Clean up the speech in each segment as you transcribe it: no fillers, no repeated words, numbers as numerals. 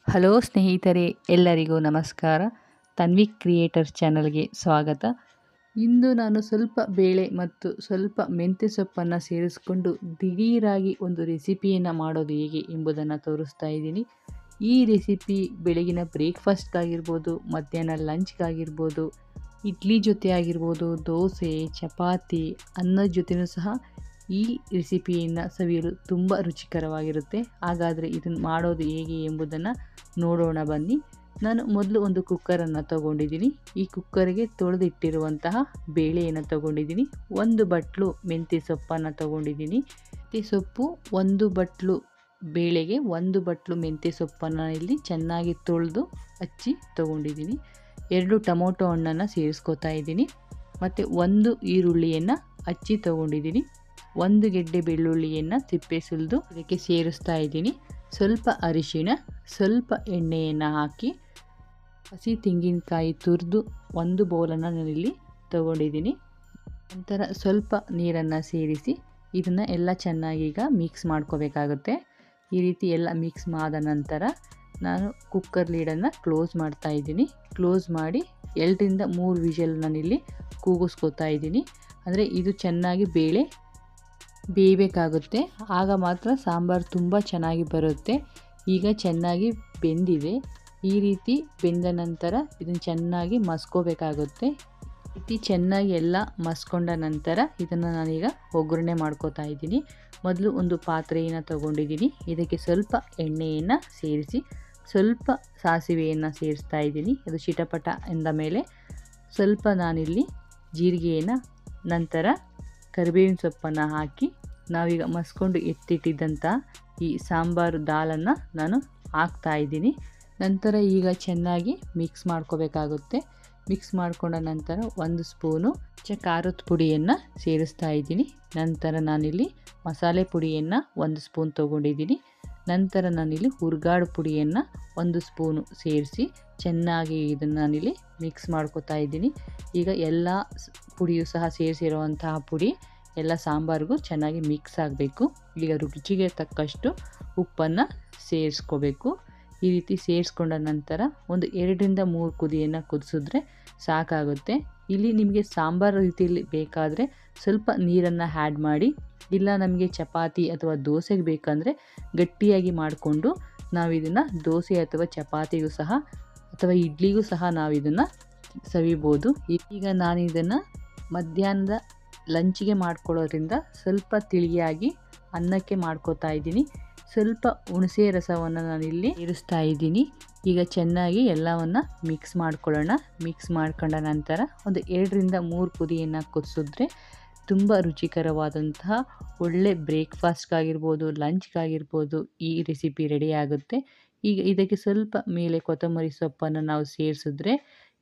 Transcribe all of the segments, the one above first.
Hello ಸ್ನೇಹಿತರೆ, ಎಲ್ಲರಿಗೂ ನಮಸ್ಕಾರ. ತನ್ವಿ ಕ್ರಿಯೇಟರ್ ಚಾನಲ್ಗೆ ಸ್ವಾಗತ. ಇಂದು ನಾನು ಸ್ವಲ್ಪ ಬೇಳೆ ಮತ್ತು ಸ್ವಲ್ಪ ಮೆಂತ್ಯ ಸೊಪ್ಪನ್ನು ಸೇರಿಸ್ಕೊಂಡು ದಿಢೀರಾಗಿ ಒಂದು ರೆಸಿಪಿಯನ್ನು ಮಾಡೋದು ಹೇಗೆ ಎಂಬುದನ್ನು ತೋರಿಸ್ತಾ ಇದ್ದೀನಿ. ಈ ರೆಸಿಪಿ ಬೆಳಗಿನ ಬ್ರೇಕ್ಫಾಸ್ಟ್ಗಾಗಿರ್ಬೋದು, ಮಧ್ಯಾಹ್ನ ಲಂಚ್ಗಾಗಿರ್ಬೋದು, ಇಡ್ಲಿ ಜೊತೆ ಆಗಿರ್ಬೋದು, ದೋಸೆ, ಚಪಾತಿ, ಅನ್ನದ ಜೊತೆನೂ ಸಹ ಈ ರೆಸಿಪಿಯನ್ನು ಸವಿಯಲು ತುಂಬ ರುಚಿಕರವಾಗಿರುತ್ತೆ. ಹಾಗಾದರೆ ಇದನ್ನು ಮಾಡೋದು ಹೇಗೆ ಎಂಬುದನ್ನು ನೋಡೋಣ ಬನ್ನಿ. ನಾನು ಮೊದಲು ಒಂದು ಕುಕ್ಕರನ್ನು ತಗೊಂಡಿದ್ದೀನಿ. ಈ ಕುಕ್ಕರಿಗೆ ತೊಳೆದಿಟ್ಟಿರುವಂತಹ ಬೇಳೆಯನ್ನು ತಗೊಂಡಿದ್ದೀನಿ. ಒಂದು ಬಟ್ಲು ಮೆಂತ್ಯ ಸೊಪ್ಪನ್ನು ತಗೊಂಡಿದ್ದೀನಿ. ಮೆಂತ್ಯ ಸೊಪ್ಪು ಒಂದು ಬಟ್ಲು ಬೇಳೆಗೆ ಒಂದು ಬಟ್ಲು ಮೆಂತ್ಯ ಸೊಪ್ಪನ್ನು ಇಲ್ಲಿ ಚೆನ್ನಾಗಿ ತೊಳೆದು ಹಚ್ಚಿ ತಗೊಂಡಿದ್ದೀನಿ. 2 ಟೊಮೊಟೊ ಹಣ್ಣನ್ನು ಸೇರಿಸ್ಕೊತಾ ಇದ್ದೀನಿ. ಮತ್ತು 1 ಈರುಳ್ಳಿಯನ್ನು ಹಚ್ಚಿ ತಗೊಂಡಿದ್ದೀನಿ. 1 ಗೆಡ್ಡೆ ಬೆಳ್ಳುಳ್ಳಿಯನ್ನು ಸಿಪ್ಪೆ ಸುಲಿದು ಇದಕ್ಕೆ ಸೇರಿಸ್ತಾ ಇದ್ದೀನಿ. ಸ್ವಲ್ಪ ಅರಿಶಿಣ, ಸ್ವಲ್ಪ ಎಣ್ಣೆಯನ್ನು ಹಾಕಿ ಹಸಿ ತೆಂಗಿನಕಾಯಿ ತುರಿದು 1 ಬೌಲನ್ನು ನಾನಿಲ್ಲಿ ತಗೊಂಡಿದ್ದೀನಿ. ನಂತರ ಸ್ವಲ್ಪ ನೀರನ್ನು ಸೇರಿಸಿ ಇದನ್ನು ಎಲ್ಲ ಚೆನ್ನಾಗಿ ಈಗ ಮಿಕ್ಸ್ ಮಾಡ್ಕೋಬೇಕಾಗುತ್ತೆ. ಈ ರೀತಿ ಎಲ್ಲ ಮಿಕ್ಸ್ ಆದ ನಂತರ ನಾನು ಕುಕ್ಕರ್ ಲೀಡನ್ನು ಕ್ಲೋಸ್ ಮಾಡ್ತಾ ಇದ್ದೀನಿ. ಕ್ಲೋಸ್ ಮಾಡಿ 2ರಿಂದ 3 ವಿಷಲ್ ನಾನಿಲ್ಲಿ ಕೂಗಿಸ್ಕೋತಾ ಇದ್ದೀನಿ. ಅಂದರೆ ಇದು ಚೆನ್ನಾಗಿ ಬೇಳೆ ಬೇಯಬೇಕಾಗುತ್ತೆ, ಆಗ ಮಾತ್ರ ಸಾಂಬಾರು ತುಂಬ ಚೆನ್ನಾಗಿ ಬರುತ್ತೆ. ಈಗ ಚೆನ್ನಾಗಿ ಬೆಂದಿದೆ. ಈ ರೀತಿ ಬೆಂದ ನಂತರ ಇದನ್ನು ಚೆನ್ನಾಗಿ ಮಸ್ಕೋಬೇಕಾಗುತ್ತೆ. ಈ ರೀತಿ ಚೆನ್ನಾಗಿ ಎಲ್ಲ ಮಸ್ಕೊಂಡ ನಂತರ ಇದನ್ನು ನಾನೀಗ ಒಗ್ಗರಣೆ ಮಾಡ್ಕೋತಾ ಇದ್ದೀನಿ. ಮೊದಲು ಒಂದು ಪಾತ್ರೆಯನ್ನು ತಗೊಂಡಿದ್ದೀನಿ. ಇದಕ್ಕೆ ಸ್ವಲ್ಪ ಎಣ್ಣೆಯನ್ನು ಸೇರಿಸಿ ಸ್ವಲ್ಪ ಸಾಸಿವೆಯನ್ನು ಸೇರಿಸ್ತಾ ಇದ್ದೀನಿ. ಅದು ಚಿಟಪಟ ಎಂದ ಮೇಲೆ ಸ್ವಲ್ಪ ನಾನಿಲ್ಲಿ ಜೀರಿಗೆಯನ್ನು, ನಂತರ ಕರಿಬೇವಿನ ಸೊಪ್ಪನ್ನು ಹಾಕಿ ನಾವೀಗ ಮಸ್ಕೊಂಡು ಎತ್ತಿಟ್ಟಿದ್ದಂಥ ಈ ಸಾಂಬಾರು ದಾಲನ್ನು ನಾನು ಹಾಕ್ತಾ ಇದ್ದೀನಿ. ನಂತರ ಈಗ ಚೆನ್ನಾಗಿ ಮಿಕ್ಸ್ ಮಾಡ್ಕೋಬೇಕಾಗುತ್ತೆ. ಮಿಕ್ಸ್ ಮಾಡಿಕೊಂಡ ನಂತರ 1 ಸ್ಪೂನು ಖಾರದ ಪುಡಿಯನ್ನು ಸೇರಿಸ್ತಾ ಇದ್ದೀನಿ. ನಂತರ ನಾನಿಲ್ಲಿ ಮಸಾಲೆ ಪುಡಿಯನ್ನು 1 ಸ್ಪೂನ್ ತೊಗೊಂಡಿದ್ದೀನಿ. ನಂತರ ನಾನಿಲ್ಲಿ ಹುರ್ಗಾಡು ಪುಡಿಯನ್ನು 1 ಸ್ಪೂನು ಸೇರಿಸಿ ಚೆನ್ನಾಗಿ ಇದನ್ನು ನಾನಿಲ್ಲಿ ಮಿಕ್ಸ್ ಮಾಡ್ಕೋತಾ ಇದ್ದೀನಿ. ಈಗ ಎಲ್ಲ ಪುಡಿಯು ಸಹ ಸೇರಿಸಿರುವಂತಹ ಪುಡಿ ಎಲ್ಲ ಸಾಂಬಾರಿಗೂ ಚೆನ್ನಾಗಿ ಮಿಕ್ಸ್ ಆಗಬೇಕು. ಈಗ ರುಚಿಗೆ ತಕ್ಕಷ್ಟು ಉಪ್ಪನ್ನು ಸೇರಿಸ್ಕೋಬೇಕು. ಈ ರೀತಿ ಸೇರಿಸ್ಕೊಂಡ ನಂತರ ಒಂದು 2ರಿಂದ 3 ಕುದಿಯನ್ನು ಕುದಿಸಿದ್ರೆ ಸಾಕಾಗುತ್ತೆ. ಇಲ್ಲಿ ನಿಮಗೆ ಸಾಂಬಾರು ರೀತಿಯಲ್ಲಿ ಬೇಕಾದರೆ ಸ್ವಲ್ಪ ನೀರನ್ನು ಆ್ಯಡ್ ಮಾಡಿ, ಇಲ್ಲ ನಮಗೆ ಚಪಾತಿ ಅಥವಾ ದೋಸೆಗೆ ಬೇಕಂದರೆ ಗಟ್ಟಿಯಾಗಿ ಮಾಡಿಕೊಂಡು ನಾವು ಇದನ್ನು ದೋಸೆ ಅಥವಾ ಚಪಾತಿಗೂ ಸಹ ಅಥವಾ ಇಡ್ಲಿಗೂ ಸಹ ನಾವು ಇದನ್ನು ಸವಿಬೋದು. ಈಗ ನಾನು ಇದನ್ನು ಮಧ್ಯಾಹ್ನದ ಲಂಚಿಗೆ ಮಾಡ್ಕೊಳ್ಳೋದ್ರಿಂದ ಸ್ವಲ್ಪ ತಿಳಿಯಾಗಿ ಅನ್ನಕ್ಕೆ ಮಾಡ್ಕೋತಾ ಇದ್ದೀನಿ. ಸ್ವಲ್ಪ ಹುಣಸೆ ರಸವನ್ನು ನಾನಿಲ್ಲಿ ಸೇರಿಸ್ತಾ ಇದ್ದೀನಿ. ಈಗ ಚೆನ್ನಾಗಿ ಎಲ್ಲವನ್ನು ಮಿಕ್ಸ್ ಮಾಡ್ಕೊಳ್ಳೋಣ. ಮಿಕ್ಸ್ ಮಾಡ್ಕೊಂಡ ನಂತರ ಒಂದು 2ರಿಂದ 3 ಕುದಿಯನ್ನು ಕುದಿಸಿದ್ರೆ ತುಂಬ ರುಚಿಕರವಾದಂತಹ ಒಳ್ಳೆ ಬ್ರೇಕ್ಫಾಸ್ಟ್ಗಾಗಿರ್ಬೋದು, ಲಂಚ್ಗಾಗಿರ್ಬೋದು ಈ ರೆಸಿಪಿ ರೆಡಿ ಆಗುತ್ತೆ. ಈಗ ಇದಕ್ಕೆ ಸ್ವಲ್ಪ ಮೇಲೆ ಕೊತ್ತಂಬರಿ ಸೊಪ್ಪನ್ನು ನಾವು ಸೇರಿಸಿದ್ರೆ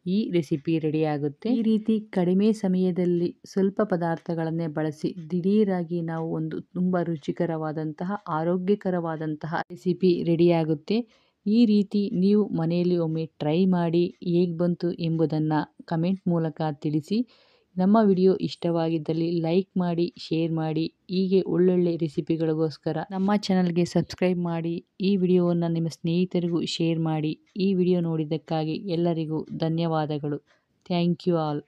ಈ ರೆಸಿಪಿ ರೆಡಿ ಆಗುತ್ತೆ. ಈ ರೀತಿ ಕಡಿಮೆ ಸಮಯದಲ್ಲಿ ಸ್ವಲ್ಪ ಪದಾರ್ಥಗಳನ್ನೇ ಬಳಸಿ ದಿಢೀರಾಗಿ ನಾವು ಒಂದು ತುಂಬ ರುಚಿಕರವಾದಂತಹ ಆರೋಗ್ಯಕರವಾದಂತಹ ರೆಸಿಪಿ ರೆಡಿ ಆಗುತ್ತೆ. ಈ ರೀತಿ ನೀವು ಮನೆಯಲ್ಲಿ ಒಮ್ಮೆ ಟ್ರೈ ಮಾಡಿ ಹೇಗೆ ಬಂತು ಎಂಬುದನ್ನು ಕಮೆಂಟ್ ಮೂಲಕ ತಿಳಿಸಿ. ನಮ್ಮ ವಿಡಿಯೋ ಇಷ್ಟವಾಗಿದ್ದಲ್ಲಿ ಲೈಕ್ ಮಾಡಿ, ಶೇರ್ ಮಾಡಿ. ಹೀಗೆ ಒಳ್ಳೊಳ್ಳೆ ರೆಸಿಪಿಗಳಿಗೋಸ್ಕರ ನಮ್ಮ ಚಾನಲ್ಗೆ ಸಬ್ಸ್ಕ್ರೈಬ್ ಮಾಡಿ. ಈ ವಿಡಿಯೋವನ್ನು ನಿಮ್ಮ ಸ್ನೇಹಿತರಿಗೂ ಶೇರ್ ಮಾಡಿ. ಈ ವಿಡಿಯೋ ನೋಡಿದ್ದಕ್ಕಾಗಿ ಎಲ್ಲರಿಗೂ ಧನ್ಯವಾದಗಳು. Thank you all.